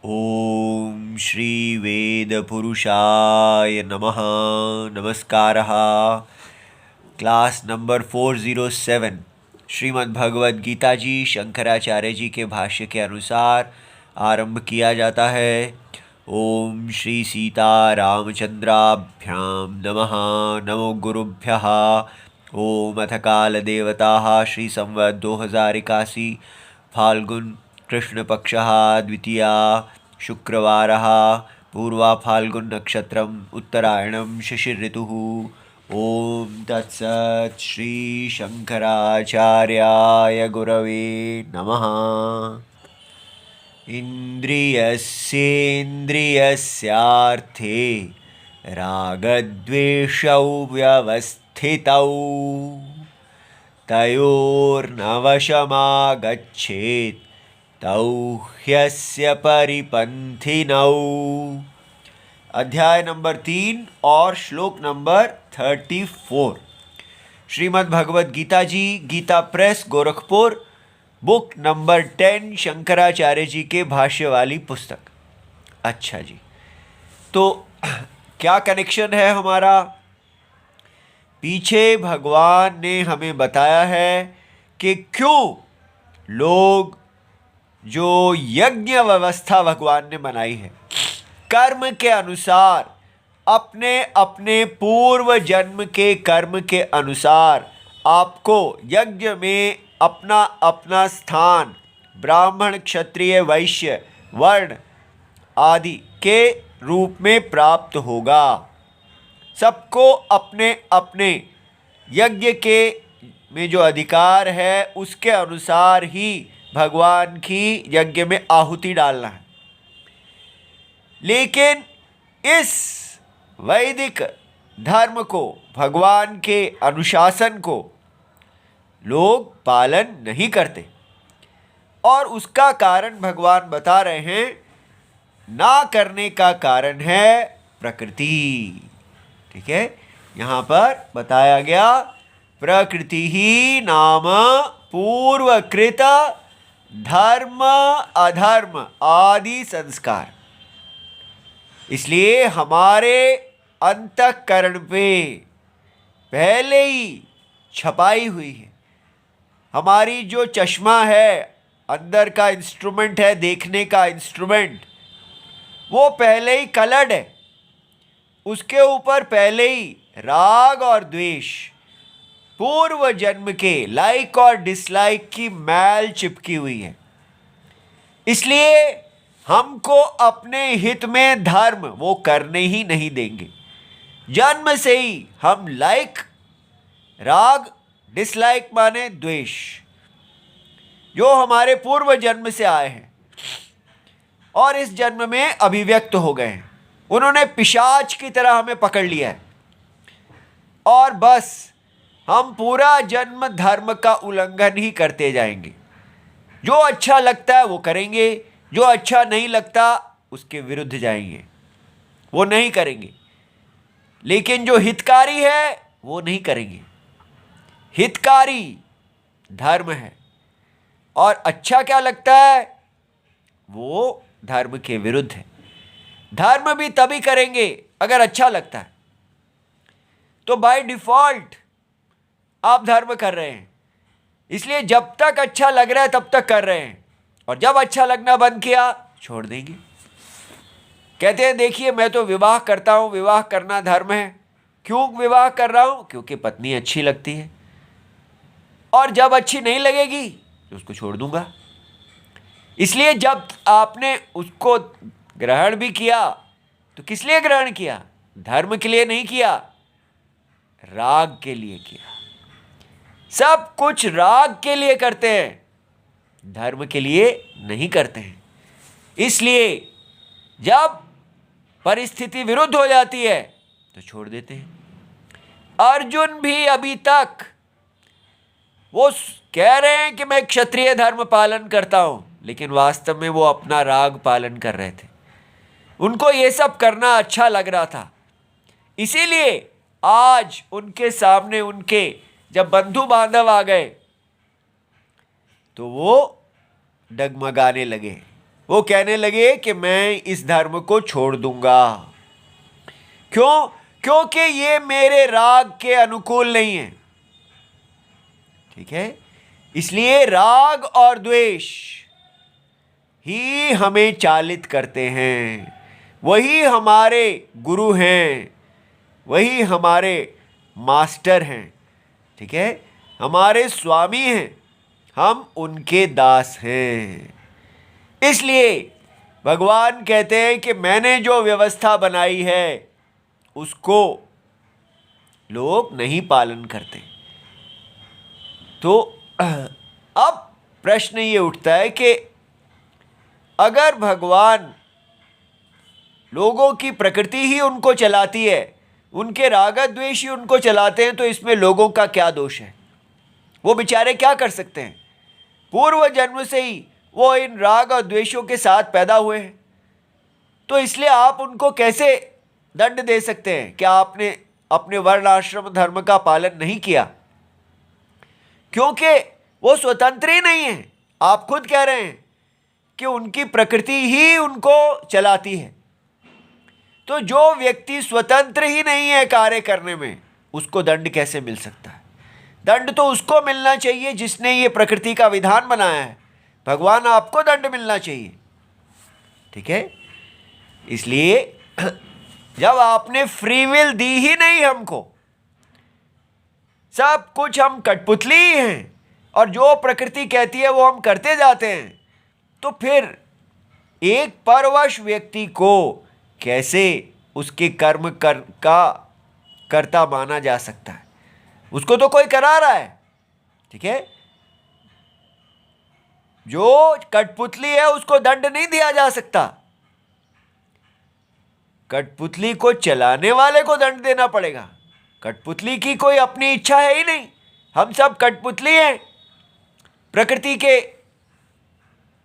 ओम श्री वेद पुरुषाय नमः। नमस्कारः। क्लास नंबर 407 श्रीमद् भगवद गीता जी शंकराचार्य जी के भाष्य के अनुसार आरंभ किया जाता है। ओम श्री सीता रामचंद्राभ्याम नमः। नमो गुरुभ्यः। ओम अथ काल देवताः श्री संवत् 2081 फाल्गुन कृष्णपक्षः द्वितीया शुक्रवारः पूर्वा फाल्गुन नक्षत्रम् उत्तरायणं शिशिर ऋतुः। ओम तत्सत् श्री शंकराचार्याय गुरवे नमः। इन्द्रियस्येन्द्रियस्यार्थे रागद्वेषौ व्यवस्थितौ तयोर्नवशमागच्छेत् तौ ह्यस्य परिपन्थिनौ। अध्याय नंबर 3 और श्लोक नंबर 34। Shrimad Bhagavad Gita ji, Gita Press, Gorakhpur, book number 10, Shankaracharya ji के भाष्य वाली पुस्तक। अच्छा जी, तो क्या कनेक्शन है हमारा? पीछे भगवान ने हमें बताया है कि क्यों लोग जो यज्ञ व्यवस्था भगवान ने बनाई है कर्म के अनुसार, अपने अपने पूर्व जन्म के कर्म के अनुसार आपको यज्ञ में अपना अपना स्थान ब्राह्मण, क्षत्रिय, वैश्य वर्ण आदि के रूप में प्राप्त होगा। सबको अपने अपने यज्ञ के में जो अधिकार है उसके अनुसार ही भगवान की यज्ञ में आहुति डालना है। लेकिन इस वैदिक धर्म को, भगवान के अनुशासन को लोग पालन नहीं करते और उसका कारण भगवान बता रहे हैं। ना करने का कारण है प्रकृति। ठीक है, यहाँ पर बताया गया प्रकृति ही नाम पूर्वकृत धर्म अधर्म आदि संस्कार। इसलिए हमारे अंतःकरण पे पहले ही छपाई हुई है। हमारी जो चश्मा है, अंदर का इंस्ट्रूमेंट है, देखने का इंस्ट्रूमेंट, वो पहले ही कलर्ड है। उसके ऊपर पहले ही राग और द्वेष, पूर्व जन्म के लाइक और डिसलाइक की मैल चिपकी हुई है। इसलिए हमको अपने हित में धर्म वो करने ही नहीं देंगे। जन्म से ही हम लाइक, राग, डिसलाइक माने द्वेष, जो हमारे पूर्व जन्म से आए हैं और इस जन्म में अभिव्यक्त हो गए हैं। उन्होंने पिशाच की तरह हमें पकड़ लिया है और बस हम पूरा जन्म धर्म का उल्लंघन ही करते जाएंगे। जो अच्छा लगता है वो करेंगे, जो अच्छा नहीं लगता उसके विरुद्ध जाएंगे, वो नहीं करेंगे। लेकिन जो हितकारी है वो नहीं करेंगे। हितकारी धर्म है और अच्छा क्या लगता है वो धर्म के विरुद्ध है। धर्म भी तभी करेंगे अगर अच्छा लगता है। तो बाय डिफॉल्ट आप धर्म कर रहे हैं, इसलिए जब तक अच्छा लग रहा है तब तक कर रहे हैं और जब अच्छा लगना बंद किया छोड़ देंगे। कहते हैं देखिए मैं तो विवाह करता हूं, विवाह करना धर्म है। क्यों विवाह कर रहा हूं? क्योंकि पत्नी अच्छी लगती है और जब अच्छी नहीं लगेगी तो उसको छोड़ दूंगा। इसलिए जब आपने उसको ग्रहण भी किया तो किस लिए ग्रहण किया? धर्म के लिए नहीं किया, राग के लिए किया। सब कुछ राग के लिए करते हैं, धर्म के लिए नहीं करते हैं। इसलिए जब परिस्थिति विरुद्ध हो जाती है तो छोड़ देते हैं। अर्जुन भी अभी तक वो कह रहे हैं कि मैं क्षत्रिय धर्म पालन करता हूं, लेकिन वास्तव में वो अपना राग पालन कर रहे थे। उनको ये सब करना अच्छा लग रहा था। इसीलिए आज उनके सामने उनके जब बंधु बांधव आ गए तो वो डगमगाने लगे, वो कहने लगे कि मैं इस धर्म को छोड़ दूंगा। क्यों? क्योंकि ये मेरे राग के अनुकूल नहीं है। ठीक है, इसलिए राग और द्वेष ही हमें चालित करते हैं। वही हमारे गुरु हैं, वही हमारे मास्टर हैं। ठीक है, हमारे स्वामी हैं, हम उनके दास हैं। इसलिए भगवान कहते हैं कि मैंने जो व्यवस्था बनाई है उसको लोग नहीं पालन करते। तो अब प्रश्न ये उठता है कि अगर भगवान लोगों की प्रकृति ही उनको चलाती है, उनके राग द्वेष ही उनको चलाते हैं, तो इसमें लोगों का क्या दोष है? वो बेचारे क्या कर सकते हैं? पूर्व जन्म से ही वो इन राग और द्वेषों के साथ पैदा हुए हैं। तो इसलिए आप उनको कैसे दंड दे सकते हैं? क्या आपने अपने वर्ण आश्रम धर्म का पालन नहीं किया? क्योंकि वो स्वतंत्र ही नहीं है। आप खुद कह रहे हैं कि उनकी प्रकृति ही उनको चलाती है। तो जो व्यक्ति स्वतंत्र ही नहीं है कार्य करने में, उसको दंड कैसे मिल सकता है? दंड तो उसको मिलना चाहिए जिसने ये प्रकृति का विधान बनाया है। भगवान आपको दंड मिलना चाहिए। ठीक है, इसलिए जब आपने फ्री विल दी ही नहीं हमको, सब कुछ हम कठपुतली ही हैं और जो प्रकृति कहती है वो हम करते जाते हैं, तो फिर एक परवश व्यक्ति को कैसे उसके कर्म का कर्ता माना जा सकता है? उसको तो कोई करा रहा है। ठीक है, जो कठपुतली है उसको दंड नहीं दिया जा सकता, कठपुतली को चलाने वाले को दंड देना पड़ेगा। कठपुतली की कोई अपनी इच्छा है ही नहीं। हम सब कठपुतली हैं प्रकृति के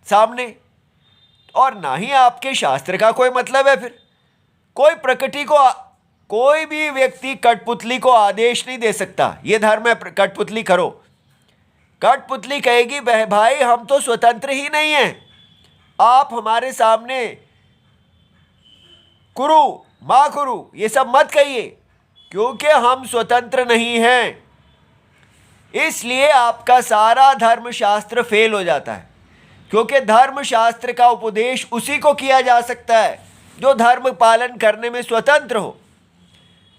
सामने, और ना ही आपके शास्त्र का कोई मतलब है। फिर कोई प्रकृति को, कोई भी व्यक्ति कठपुतली को आदेश नहीं दे सकता ये धर्म है कठपुतली करो। कठपुतली कहेगी भाई हम तो स्वतंत्र ही नहीं हैं, आप हमारे सामने कुरु माँ कुरु ये सब मत कहिए, क्योंकि हम स्वतंत्र नहीं हैं। इसलिए आपका सारा धर्मशास्त्र फेल हो जाता है, क्योंकि धर्मशास्त्र का उपदेश उसी को किया जा सकता है जो धर्म पालन करने में स्वतंत्र हो।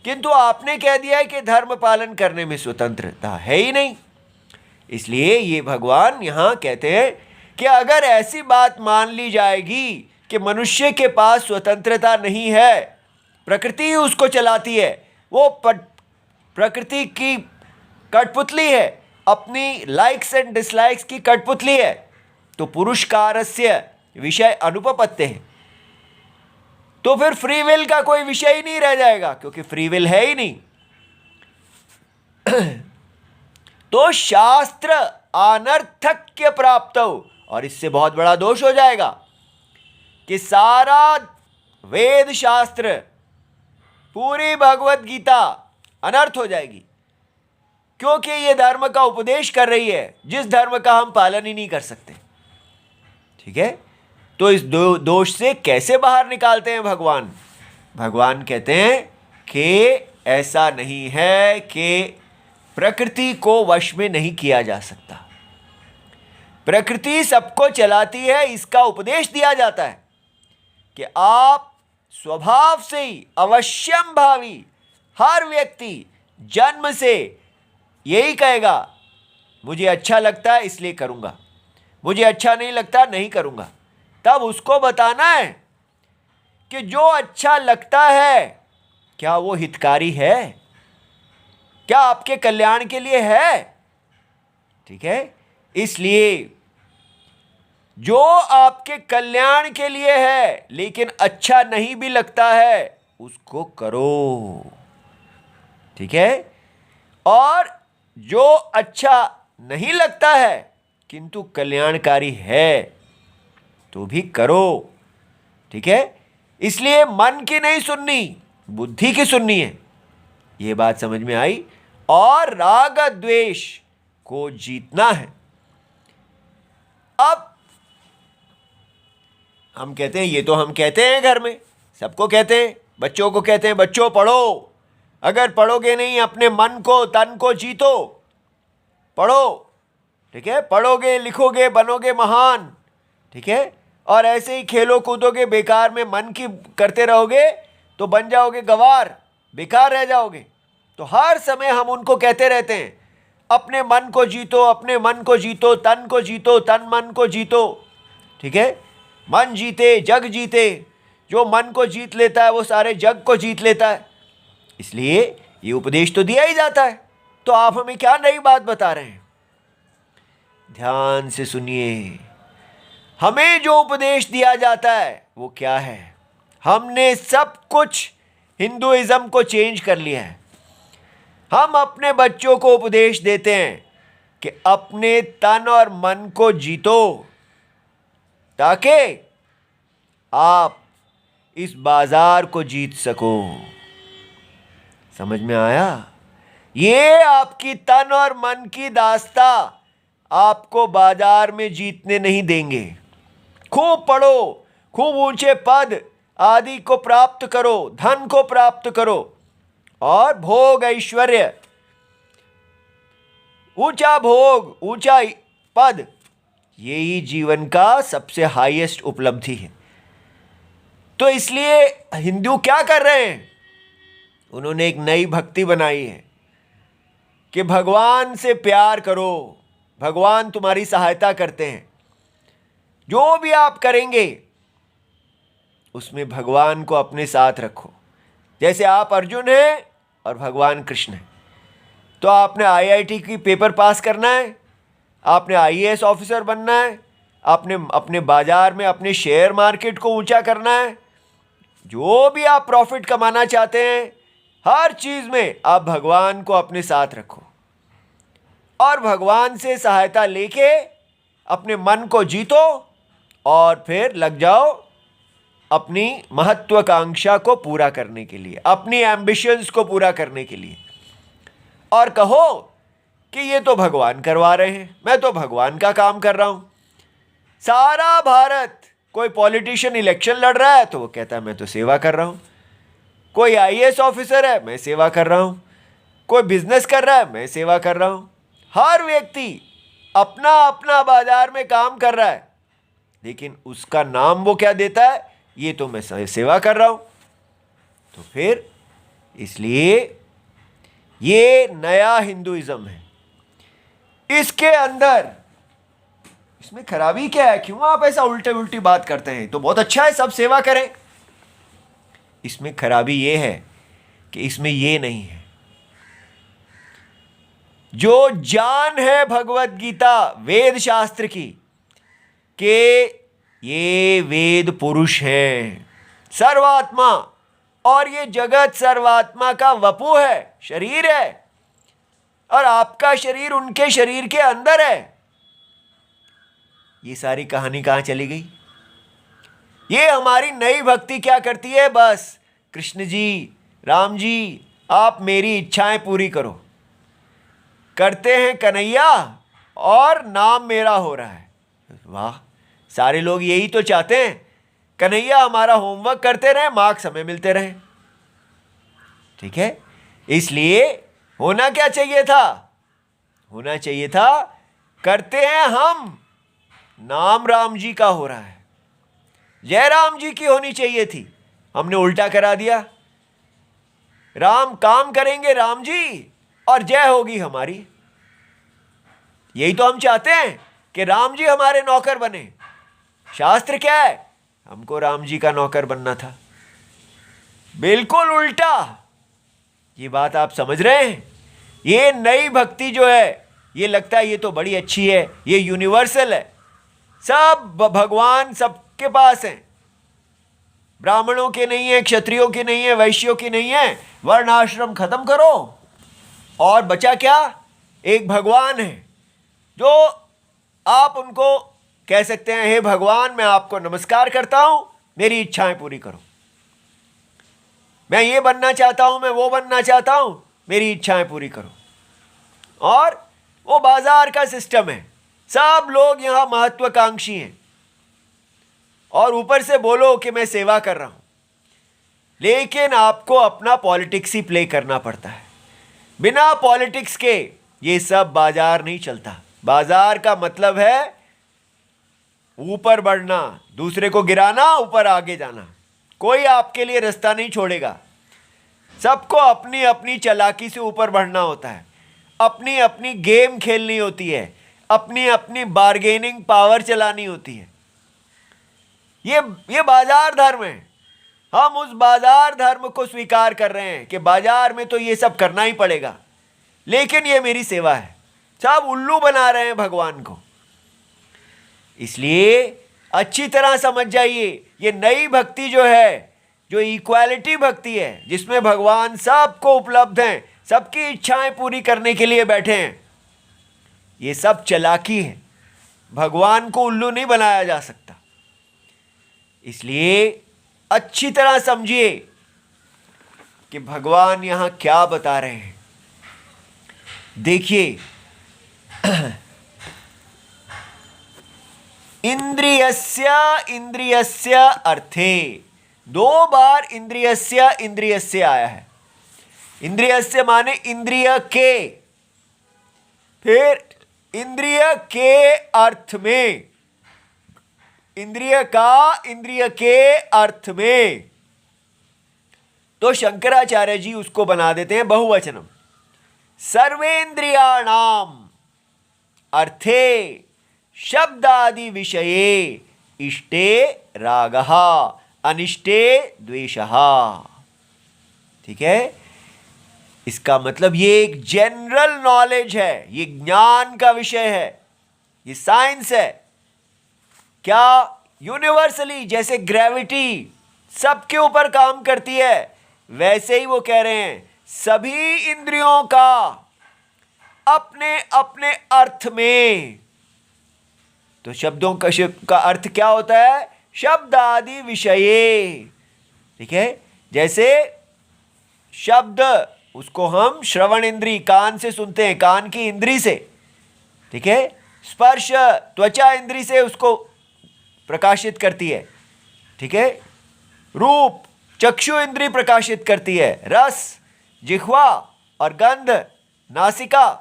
किंतु आपने कह दिया है कि धर्म पालन करने में स्वतंत्रता है ही नहीं। इसलिए ये भगवान यहाँ कहते हैं कि अगर ऐसी बात मान ली जाएगी कि मनुष्य के पास स्वतंत्रता नहीं है, प्रकृति ही उसको चलाती है, वो प्रकृति की कठपुतली है, अपनी लाइक्स एंड डिसलाइक्स की कठपुतली है, तो पुरुषकारस्य विषय अनुपपत्ति है। तो फिर फ्री विल का कोई विषय ही नहीं रह जाएगा, क्योंकि फ्री विल है ही नहीं। तो शास्त्र अनर्थक्य प्राप्त हो, और इससे बहुत बड़ा दोष हो जाएगा कि सारा वेद शास्त्र, पूरी भगवत गीता अनर्थ हो जाएगी, क्योंकि ये धर्म का उपदेश कर रही है जिस धर्म का हम पालन ही नहीं कर सकते। ठीक है, तो इस दोष से कैसे बाहर निकालते हैं भगवान? भगवान कहते हैं कि ऐसा नहीं है कि प्रकृति को वश में नहीं किया जा सकता। प्रकृति सबको चलाती है, इसका उपदेश दिया जाता है कि आप स्वभाव से ही अवश्यम भावी, हर व्यक्ति जन्म से यही कहेगा मुझे अच्छा लगता है इसलिए करूँगा, मुझे अच्छा नहीं लगता नहीं करूँगा। तब उसको बताना है कि जो अच्छा लगता है क्या वो हितकारी है, क्या आपके कल्याण के लिए है। ठीक है, इसलिए जो आपके कल्याण के लिए है लेकिन अच्छा नहीं भी लगता है उसको करो। ठीक है, और जो अच्छा नहीं लगता है किंतु कल्याणकारी है तो भी करो। ठीक है, इसलिए मन की नहीं सुननी, बुद्धि की सुननी है। ये बात समझ में आई? और राग द्वेष को जीतना है। अब हम कहते हैं, ये तो हम कहते हैं घर में, सबको कहते हैं, बच्चों को कहते हैं, बच्चों पढ़ो, अगर पढ़ोगे नहीं अपने मन को तन को जीतो, पढ़ो, ठीक है, पढ़ोगे लिखोगे बनोगे महान, ठीक है, और ऐसे ही खेलो कूदोगे बेकार में मन की करते रहोगे तो बन जाओगे गवार, बेकार रह जाओगे। तो हर समय हम उनको कहते रहते हैं, अपने मन को जीतो, अपने मन को जीतो, तन को जीतो, तन मन को जीतो, ठीक है, मन जीते जग जीते, जो मन को जीत लेता है वो सारे जग को जीत लेता है। इसलिए ये उपदेश तो दिया ही जाता है, तो आप हमें क्या नई बात बता रहे हैं? ध्यान से सुनिए, हमें जो उपदेश दिया जाता है वो क्या है? हमने सब कुछ हिंदुइज्म को चेंज कर लिया है। हम अपने बच्चों को उपदेश देते हैं कि अपने तन और मन को जीतो ताकि आप इस बाजार को जीत सको। समझ में आया? ये आपकी तन और मन की दास्ता आपको बाजार में जीतने नहीं देंगे। खूब पढ़ो, खूब ऊंचे पद आदि को प्राप्त करो, धन को प्राप्त करो और भोग ऐश्वर्य, ऊंचा भोग, ऊंचा पद, यही जीवन का सबसे हाईएस्ट उपलब्धि है। तो इसलिए हिंदू क्या कर रहे हैं? उन्होंने एक नई भक्ति बनाई है कि भगवान से प्यार करो, भगवान तुम्हारी सहायता करते हैं। जो भी आप करेंगे उसमें भगवान को अपने साथ रखो। जैसे आप अर्जुन हैं और भगवान कृष्ण हैं, तो आपने आईआईटी की पेपर पास करना है, आपने आईएएस ऑफिसर बनना है, आपने अपने बाजार में अपने शेयर मार्केट को ऊंचा करना है, जो भी आप प्रॉफिट कमाना चाहते हैं, हर चीज़ में आप भगवान को अपने साथ रखो और भगवान से सहायता लेके अपने मन को जीतो और फिर लग जाओ अपनी महत्वाकांक्षा को पूरा करने के लिए, अपनी एम्बिशंस को पूरा करने के लिए, और कहो कि ये तो भगवान करवा रहे हैं, मैं तो भगवान का काम कर रहा हूँ। सारा भारत, कोई पॉलिटिशियन इलेक्शन लड़ रहा है तो वो कहता है मैं तो सेवा कर रहा हूँ, कोई आईएएस ऑफिसर है मैं सेवा कर रहा हूँ, कोई बिजनेस कर रहा है मैं सेवा कर रहा हूँ। हर व्यक्ति अपना अपना बाजार में काम कर रहा है, लेकिन उसका नाम वो क्या देता है? ये तो मैं सेवा कर रहा हूँ। तो फिर इसलिए ये नया हिंदुइज्म है। इसके अंदर, इसमें खराबी क्या है? क्यों आप ऐसा उल्टे उल्टी बात करते हैं? तो बहुत अच्छा है, सब सेवा करें। इसमें खराबी ये है कि इसमें ये नहीं है। जो जान है भगवत गीता वेद शास्त्र की कि ये वेद पुरुष हैं, सर्वात्मा, और ये जगत सर्वात्मा का वपु है, शरीर है, और आपका शरीर उनके शरीर के अंदर है। ये सारी कहानी कहाँ चली गई? ये हमारी नई भक्ति क्या करती है? बस कृष्ण जी, राम जी, आप मेरी इच्छाएं पूरी करो, करते हैं कन्हैया और नाम मेरा हो रहा है। वाह, सारे लोग यही तो चाहते हैं, कन्हैया हमारा होमवर्क करते रहे, मार्क्स हमें मिलते रहे। ठीक है, इसलिए होना क्या चाहिए था? होना चाहिए था करते हैं हम, नाम राम जी का हो रहा है, जय राम जी की होनी चाहिए थी, हमने उल्टा करा दिया। राम काम करेंगे राम जी और जय होगी हमारी। यही तो हम चाहते हैं कि राम जी हमारे नौकर बने। शास्त्र क्या है? हमको राम जी का नौकर बनना था। बिल्कुल उल्टा। ये बात आप समझ रहे हैं? ये नई भक्ति जो है, ये लगता है ये तो बड़ी अच्छी है, ये यूनिवर्सल है, सब भगवान सबके पास हैं, ब्राह्मणों के नहीं है, क्षत्रियों की नहीं है, वैश्यों की नहीं है। वर्ण आश्रम खत्म करो और बचा क्या? एक भगवान है जो आप उनको कह सकते हैं, हे भगवान मैं आपको नमस्कार करता हूं, मेरी इच्छाएं पूरी करो, मैं ये बनना चाहता हूं, मैं वो बनना चाहता हूं, मेरी इच्छाएं पूरी करो। और वो बाजार का सिस्टम है, सब लोग यहां महत्वाकांक्षी हैं और ऊपर से बोलो कि मैं सेवा कर रहा हूं, लेकिन आपको अपना पॉलिटिक्स ही प्ले करना पड़ता है। बिना पॉलिटिक्स के ये सब बाजार नहीं चलता। बाजार का मतलब है ऊपर बढ़ना, दूसरे को गिराना, ऊपर आगे जाना। कोई आपके लिए रास्ता नहीं छोड़ेगा। सबको अपनी अपनी चालाकी से ऊपर बढ़ना होता है, अपनी अपनी गेम खेलनी होती है, अपनी अपनी बार्गेनिंग पावर चलानी होती है। ये बाजार धर्म है। हम उस बाजार धर्म को स्वीकार कर रहे हैं कि बाजार में तो ये सब करना ही पड़ेगा, लेकिन ये मेरी सेवा है। सब उल्लू बना रहे हैं भगवान को। इसलिए अच्छी तरह समझ जाइए, ये नई भक्ति जो है, जो इक्वालिटी भक्ति है, जिसमें भगवान सबको उपलब्ध हैं, सबकी इच्छाएं पूरी करने के लिए बैठे हैं, ये सब चालाकी है। भगवान को उल्लू नहीं बनाया जा सकता। इसलिए अच्छी तरह समझिए कि भगवान यहां क्या बता रहे हैं। देखिए, इंद्रियस्य अर्थे, 2 बार इंद्रियस्य आया है। इंद्रियस्य माने इंद्रिय के, फिर इंद्रिय के अर्थ में, इंद्रिय के अर्थ में। तो शंकराचार्य जी उसको बना देते हैं बहुवचनम। सर्वेन्द्रियाणाम अर्थे शब्दादि विषये इष्टे रागः अनिष्टे द्वेषः। ठीक है, इसका मतलब ये एक जनरल नॉलेज है, ये ज्ञान का विषय है, ये साइंस है। क्या यूनिवर्सली जैसे ग्रेविटी सबके ऊपर काम करती है, वैसे ही वो कह रहे हैं सभी इंद्रियों का अपने अपने अर्थ में। तो शब्दों का अर्थ क्या होता है? शब्द आदि विषये। ठीक है, जैसे शब्द उसको हम श्रवण इंद्री, कान से सुनते हैं, कान की इंद्री से। ठीक है, स्पर्श त्वचा इंद्री से उसको प्रकाशित करती है। ठीक है, रूप चक्षु इंद्री प्रकाशित करती है, रस जिह्वा और गंध नासिका।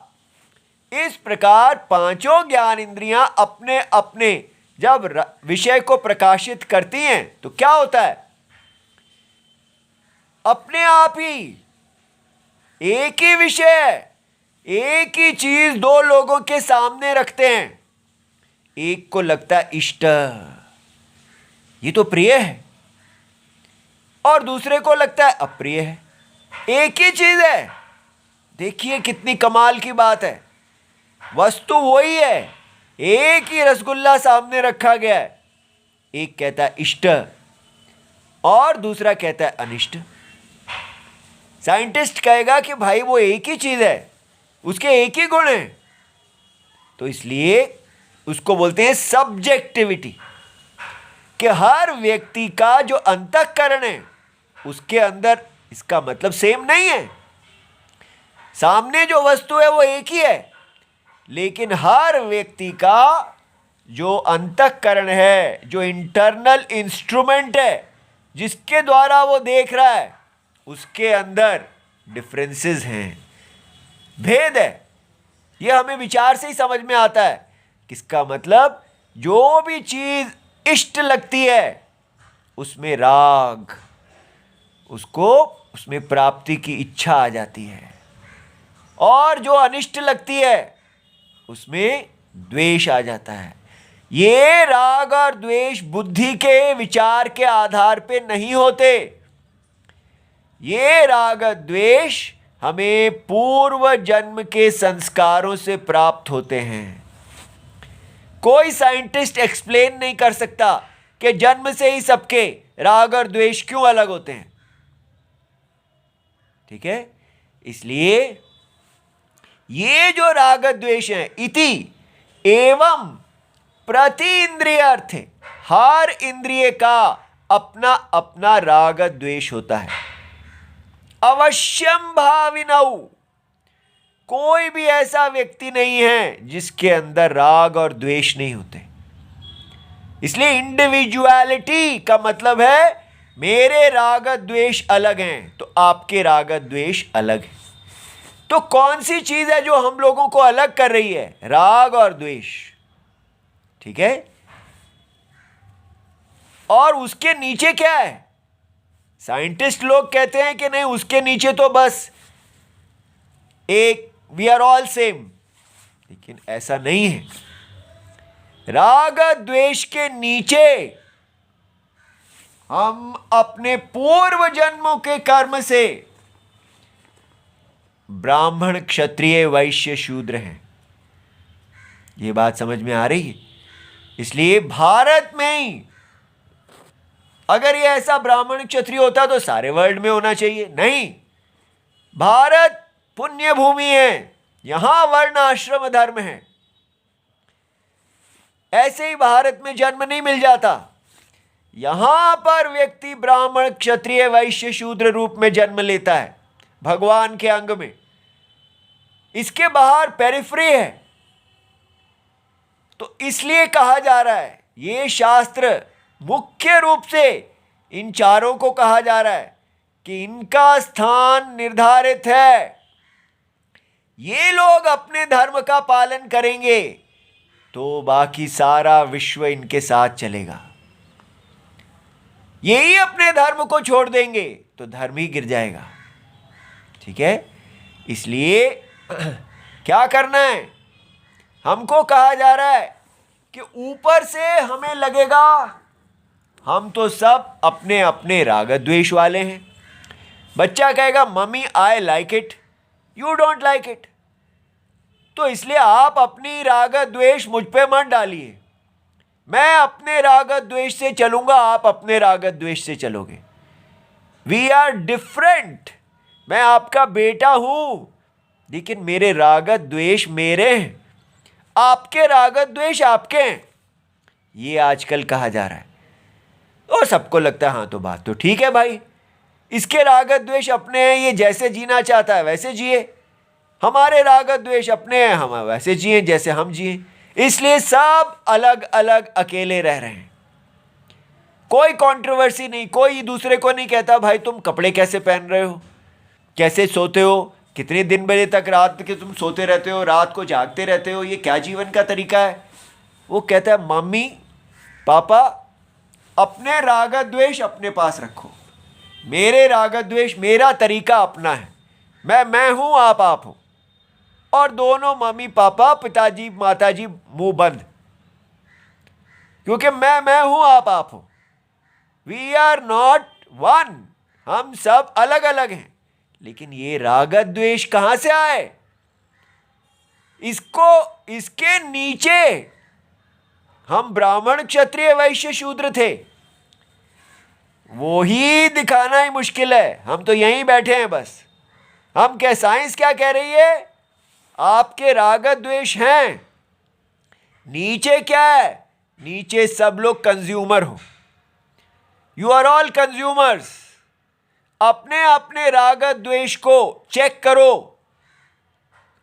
इस प्रकार पांचों ज्ञान इंद्रियां अपने अपने जब विषय को प्रकाशित करती हैं तो क्या होता है? अपने आप ही एक ही विषय, एक ही चीज 2 लोगों के सामने रखते हैं। एक को लगता है इष्ट, ये तो प्रिय है, और दूसरे को लगता है अप्रिय है। एक ही चीज है। देखिए कितनी कमाल की बात है। वस्तु वही है, एक ही रसगुल्ला सामने रखा गया है। एक कहता है इष्ट और दूसरा कहता है अनिष्ट। साइंटिस्ट कहेगा कि भाई वो एक ही चीज है, उसके एक ही गुण हैं। तो इसलिए उसको बोलते हैं सब्जेक्टिविटी, कि हर व्यक्ति का जो अंतःकरण है उसके अंदर इसका मतलब सेम नहीं है। सामने जो वस्तु है वो एक ही है, लेकिन हर व्यक्ति का जो अंतःकरण है, जो इंटरनल इंस्ट्रूमेंट है जिसके द्वारा वो देख रहा है, उसके अंदर डिफरेंसेस हैं, भेद है। ये हमें विचार से ही समझ में आता है। किसका मतलब जो भी चीज इष्ट लगती है उसमें राग, उसको उसमें प्राप्ति की इच्छा आ जाती है, और जो अनिष्ट लगती है उसमें द्वेष आ जाता है। ये राग और द्वेष बुद्धि के विचार के आधार पे नहीं होते। ये राग द्वेष हमें पूर्व जन्म के संस्कारों से प्राप्त होते हैं। कोई साइंटिस्ट एक्सप्लेन नहीं कर सकता कि जन्म से ही सबके राग और द्वेष क्यों अलग होते हैं। ठीक है, इसलिए ये जो राग द्वेष है, इति एवं प्रति इंद्रिय अर्थ, हर इंद्रिय का अपना अपना राग द्वेष होता है। अवश्यम भाविनौ, कोई भी ऐसा व्यक्ति नहीं है जिसके अंदर राग और द्वेष नहीं होते। इसलिए इंडिविजुअलिटी का मतलब है मेरे राग द्वेष अलग हैं तो आपके राग द्वेष अलग हैं। तो कौन सी चीज है जो हम लोगों को अलग कर रही है? राग और द्वेष। ठीक है, और उसके नीचे क्या है? साइंटिस्ट लोग कहते हैं कि नहीं, उसके नीचे तो बस एक वी आर ऑल सेम, लेकिन ऐसा नहीं है। राग द्वेष के नीचे हम अपने पूर्व जन्मों के कर्म से ब्राह्मण, क्षत्रिय, वैश्य, शूद्र हैं। ये बात समझ में आ रही है? इसलिए भारत में ही अगर ये ऐसा ब्राह्मण क्षत्रिय होता तो सारे वर्ल्ड में होना चाहिए। नहीं, भारत पुण्य भूमि है, यहां वर्ण आश्रम धर्म है। ऐसे ही भारत में जन्म नहीं मिल जाता। यहां पर व्यक्ति ब्राह्मण, क्षत्रिय, वैश्य, शूद्र रूप में जन्म लेता है भगवान के अंग में। इसके बाहर पेरिफरी है। तो इसलिए कहा जा रहा है, ये शास्त्र मुख्य रूप से इन चारों को कहा जा रहा है कि इनका स्थान निर्धारित है। ये लोग अपने धर्म का पालन करेंगे तो बाकी सारा विश्व इनके साथ चलेगा। यही अपने धर्म को छोड़ देंगे तो धर्म ही गिर जाएगा। ठीक है, इसलिए क्या करना है? हमको कहा जा रहा है कि ऊपर से हमें लगेगा हम तो सब अपने अपने राग द्वेष वाले हैं। बच्चा कहेगा mummy I like it, you don't like it. तो इसलिए आप अपनी राग द्वेष मुझ पे मत डालिए। मैं अपने राग द्वेष से चलूंगा, आप अपने राग द्वेष से चलोगे। We are different. मैं आपका बेटा हूं, लेकिन मेरे राग द्वेष मेरे हैं, आपके राग द्वेष आपके हैं। ये आजकल कहा जा रहा है और सबको लगता है हाँ तो बात तो ठीक है भाई, इसके राग द्वेष अपने हैं, ये जैसे जीना चाहता है वैसे जिए। हमारे राग द्वेष अपने हैं, हम वैसे जिए जैसे हम जिए। इसलिए सब अलग अलग अकेले रह रहे हैं। कोई कंट्रोवर्सी नहीं, कोई दूसरे को नहीं कहता भाई तुम कपड़े कैसे पहन रहे हो, कैसे सोते हो, कितने दिन बजे तक रात के तुम सोते रहते हो, रात को जागते रहते हो, ये क्या जीवन का तरीका है। वो कहता है मम्मी पापा अपने राग द्वेष अपने पास रखो, मेरे राग द्वेष, मेरा तरीका अपना है। मैं हूं, आप हो। और दोनों मम्मी पापा, पिताजी माताजी मुंह बंद, क्योंकि मैं हूं, आप हो। वी आर नॉट वन, हम सब अलग अलग हैं। लेकिन ये राग द्वेष कहां से आए? इसके नीचे हम ब्राह्मण, क्षत्रिय, वैश्य, शूद्र थे। वो ही दिखाना ही मुश्किल है। हम तो यहीं बैठे हैं बस। हम क्या, साइंस क्या कह रही है? आपके राग द्वेष हैं। नीचे क्या है? नीचे सब लोग कंज्यूमर हो। You are all consumers. अपने अपने राग द्वेष को चेक करो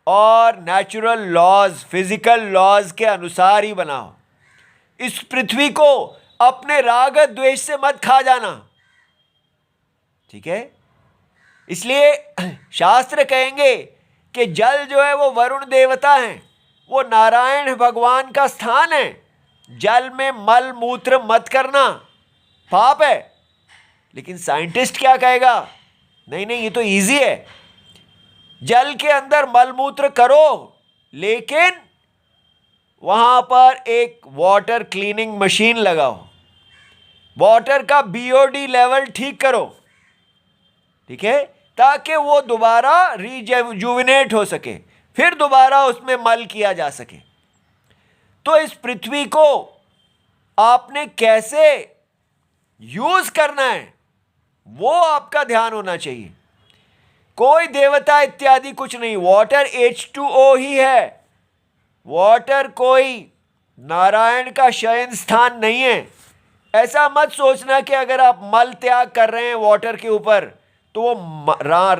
और नेचुरल लॉज, फिजिकल लॉज के अनुसार ही बनाओ। इस पृथ्वी को अपने राग द्वेष से मत खा जाना। ठीक है, इसलिए शास्त्र कहेंगे कि जल जो है वो वरुण देवता है, वो नारायण भगवान का स्थान है। जल में मल मूत्र मत करना, पाप है। लेकिन साइंटिस्ट क्या कहेगा? नहीं नहीं, ये तो इजी है, जल के अंदर मल मूत्र करो, लेकिन वहां पर एक वाटर क्लीनिंग मशीन लगाओ, वाटर का बीओडी लेवल ठीक करो। ठीक है, ताकि वो दोबारा रिजुविनेट हो सके, फिर दोबारा उसमें मल किया जा सके। तो इस पृथ्वी को आपने कैसे यूज करना है वो आपका ध्यान होना चाहिए। कोई देवता इत्यादि कुछ नहीं, वाटर H2O ही है। वाटर कोई नारायण का शयन स्थान नहीं है। ऐसा मत सोचना कि अगर आप मल त्याग कर रहे हैं वाटर के ऊपर तो वो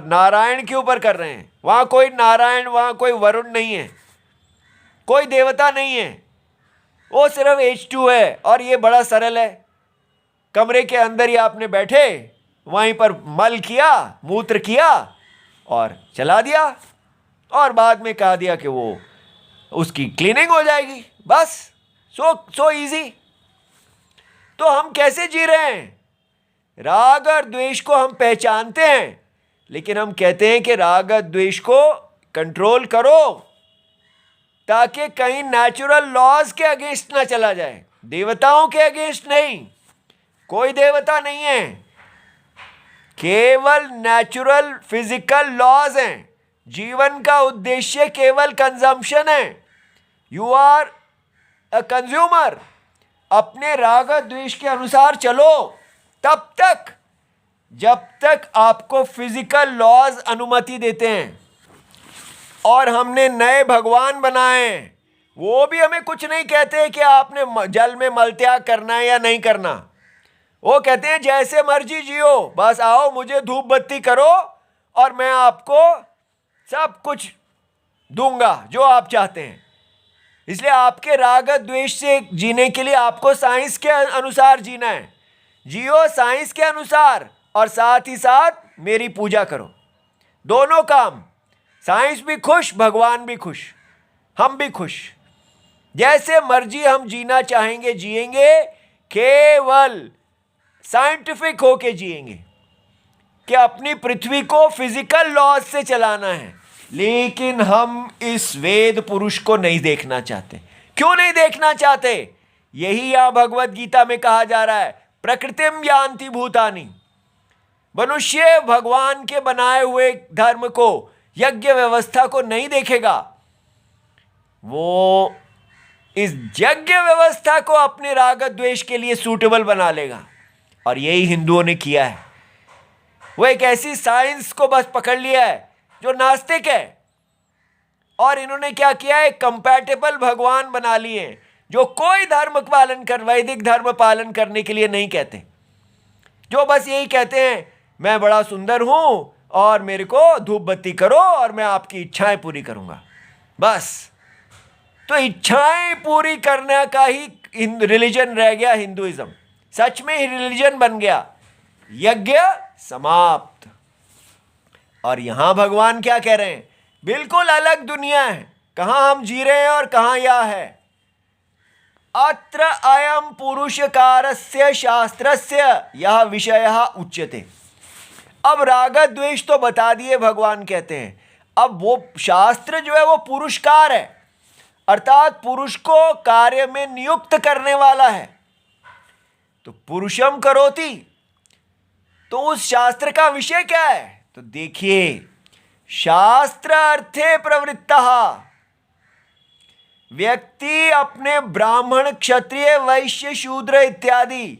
नारायण के ऊपर कर रहे हैं। वहां कोई नारायण, वहां कोई वरुण नहीं है, कोई देवता नहीं है। वो सिर्फ H2 है और ये बड़ा सरल है। कमरे के अंदर ही आपने बैठे, वहीं पर मल किया, मूत्र किया और चला दिया और बाद में कहा दिया कि वो उसकी क्लीनिंग हो जाएगी, बस। So easy. तो हम कैसे जी रहे हैं? राग और द्वेष को हम पहचानते हैं, लेकिन हम कहते हैं कि राग और द्वेष को कंट्रोल करो ताकि कहीं नेचुरल लॉज के अगेंस्ट ना चला जाए, देवताओं के अगेंस्ट नहीं। कोई देवता नहीं है, केवल नेचुरल फिजिकल लॉज हैं। जीवन का उद्देश्य केवल कंजम्पशन है। You are a consumer. अपने राग द्वेष के अनुसार चलो तब तक जब तक आपको फिजिकल लॉज अनुमति देते हैं। और हमने नए भगवान बनाए, वो भी हमें कुछ नहीं कहते कि आपने जल में मलत्याग करना है या नहीं करना। वो कहते हैं जैसे मर्जी जियो, बस आओ मुझे धूप बत्ती करो और मैं आपको सब कुछ दूंगा जो आप चाहते हैं। इसलिए आपके राग द्वेष से जीने के लिए आपको साइंस के अनुसार जीना है। जियो साइंस के अनुसार और साथ ही साथ मेरी पूजा करो। दोनों काम, साइंस भी खुश, भगवान भी खुश, हम भी खुश। जैसे मर्जी हम जीना चाहेंगे जिएंगे, केवल साइंटिफिक होके जिएंगे कि अपनी पृथ्वी को फिजिकल लॉज से चलाना है। लेकिन हम इस वेद पुरुष को नहीं देखना चाहते। क्यों नहीं देखना चाहते? यही यहां भगवत गीता में कहा जा रहा है, प्रकृतिम यान्ति भूतानि। मनुष्य भगवान के बनाए हुए धर्म को, यज्ञ व्यवस्था को नहीं देखेगा, वो इस यज्ञ व्यवस्था को अपने राग द्वेष के लिए सूटेबल बना लेगा। और यही हिंदुओं ने किया है। वो एक ऐसी साइंस को बस पकड़ लिया है जो नास्तिक है, और इन्होंने क्या किया है, कंपैटिबल भगवान बना लिए जो कोई धर्म पालन कर, वैदिक धर्म पालन करने के लिए नहीं कहते, जो बस यही कहते हैं मैं बड़ा सुंदर हूं और मेरे को धूप बत्ती करो और मैं आपकी इच्छाएं पूरी करूंगा, बस। तो इच्छाएं पूरी करने का ही रिलीजन रह गया हिंदुइज्म। सच में ही रिलीजन बन गया, यज्ञ समाप्त। और यहां भगवान क्या कह रहे हैं? बिल्कुल अलग दुनिया है। कहां हम जी रहे हैं और कहां यह है। अत्र अयम पुरुषकारस्य शास्त्रस्य यह विषयः उच्यते। अब राग द्वेष तो बता दिए, भगवान कहते हैं। अब वो शास्त्र जो है वो पुरुषकार है, अर्थात पुरुष को कार्य में नियुक्त करने वाला है। तो पुरुषम करोति, तो उस शास्त्र का विषय क्या है? तो देखिए, शास्त्र अर्थे प्रवृत्तः, व्यक्ति अपने ब्राह्मण क्षत्रिय वैश्य शूद्र इत्यादि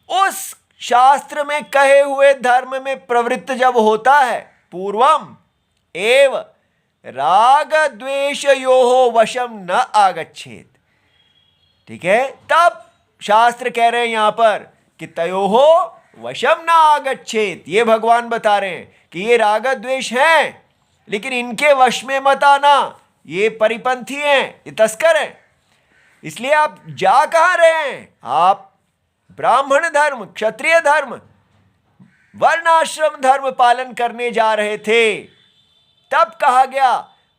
उस शास्त्र में कहे हुए धर्म में प्रवृत्त जब होता है, पूर्वम एव राग द्वेष योहो वशम न आगच्छेत। ठीक है, तब शास्त्र कह रहे हैं यहां पर कि तयोहो वशम न आगच्छेत। ये भगवान बता रहे हैं कि ये राग द्वेष हैं, लेकिन इनके वश में मत आना, ये परिपंथी हैं, ये तस्कर हैं। इसलिए आप जा कहां रहे हैं? आप ब्राह्मण धर्म, क्षत्रिय धर्म, वर्णाश्रम धर्म पालन करने जा रहे थे। तब कहा गया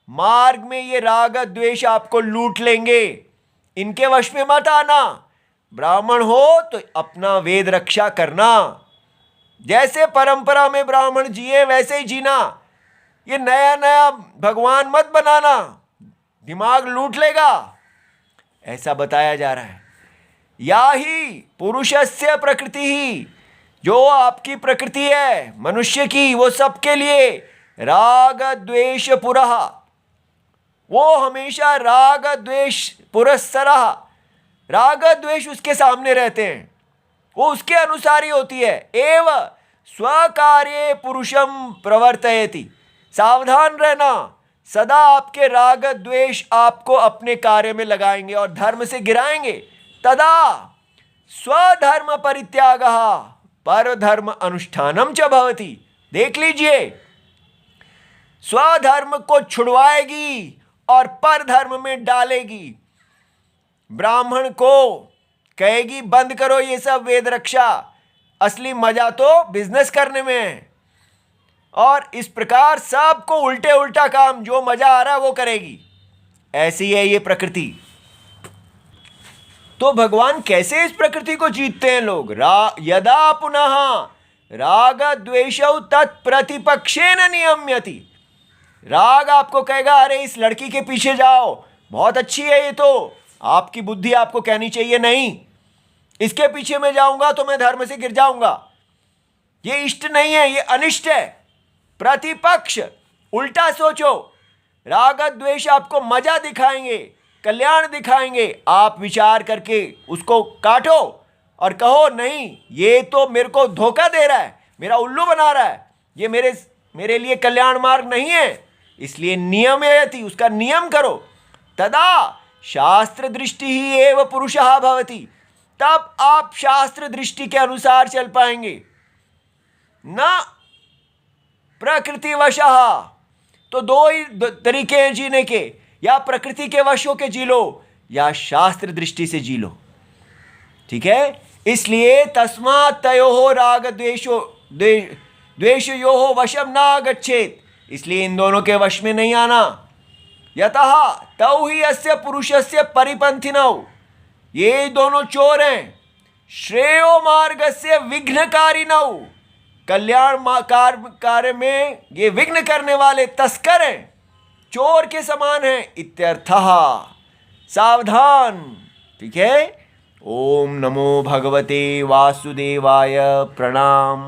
मार्ग में ये राग द्वेष आपको लूट लेंगे, इनके वश में मत आना। ब्राह्मण हो तो अपना वेद रक्षा करना, जैसे परंपरा में ब्राह्मण जिए वैसे ही जीना। ये नया नया भगवान मत बनाना, दिमाग लूट लेगा, ऐसा बताया जा रहा है। या ही पुरुषस्य प्रकृति ही, जो आपकी प्रकृति है मनुष्य की, वो सबके लिए राग द्वेष पुरः, वो हमेशा राग द्वेष पुरस्सरः, राग द्वेष उसके सामने रहते हैं, वो उसके अनुसार ही होती है। एव स्वकार्ये पुरुषम प्रवर्तयति, सावधान रहना, सदा आपके राग द्वेष आपको अपने कार्य में लगाएंगे और धर्म से गिराएंगे। तदा स्वधर्म परित्यागः पर धर्म अनुष्ठानम च भवति। देख लीजिए, स्वधर्म को छुड़वाएगी और पर धर्म में डालेगी। ब्राह्मण को कहेगी बंद करो ये सब वेद रक्षा, असली मजा तो बिजनेस करने में है। और इस प्रकार सबको उल्टे उल्टा काम, जो मजा आ रहा है वो करेगी। ऐसी है ये प्रकृति। तो भगवान कैसे इस प्रकृति को जीतते हैं लोग? यदा पुनः राग द्वेषौ तत्प्रतिपक्षेन नियम्यति। राग आपको कहेगा अरे इस लड़की के पीछे जाओ, बहुत अच्छी है ये, तो आपकी बुद्धि आपको कहनी चाहिए नहीं, इसके पीछे मैं जाऊंगा तो मैं धर्म से गिर जाऊंगा, ये इष्ट नहीं है, ये अनिष्ट है। प्रतिपक्ष, उल्टा सोचो। राग द्वेष आपको मजा दिखाएंगे, कल्याण दिखाएंगे, आप विचार करके उसको काटो और कहो नहीं ये तो मेरे को धोखा दे रहा है, मेरा उल्लू बना रहा है, ये मेरे लिए कल्याण मार्ग नहीं है, इसलिए नियमयति, उसका नियम करो। तदा शास्त्र दृष्टि ही एव पुरुषः भवति, तब आप शास्त्र दृष्टि के अनुसार चल पाएंगे, न प्रकृतिवशः। तो दो ही तरीके हैं जीने के, या प्रकृति के वश होके जी लो या शास्त्र दृष्टि से जी लो। ठीक है, इसलिए तस्मात् तयोः राग द्वेषयोः वशम न गच्छेत्, इसलिए इन दोनों के वश में नहीं आना। यतः तौ ही अस्य पुरुषस्य परिपंथिनौ, ये दोनों चोर हैं। श्रेयो मार्गस्य विघ्नकारिणौ, कल्याण कार्य में ये विघ्न करने वाले तस्कर हैं, चोर के समान हैं। इत्यर्थः, सावधान। ठीक है। ओम नमो भगवते वासुदेवाय। प्रणाम।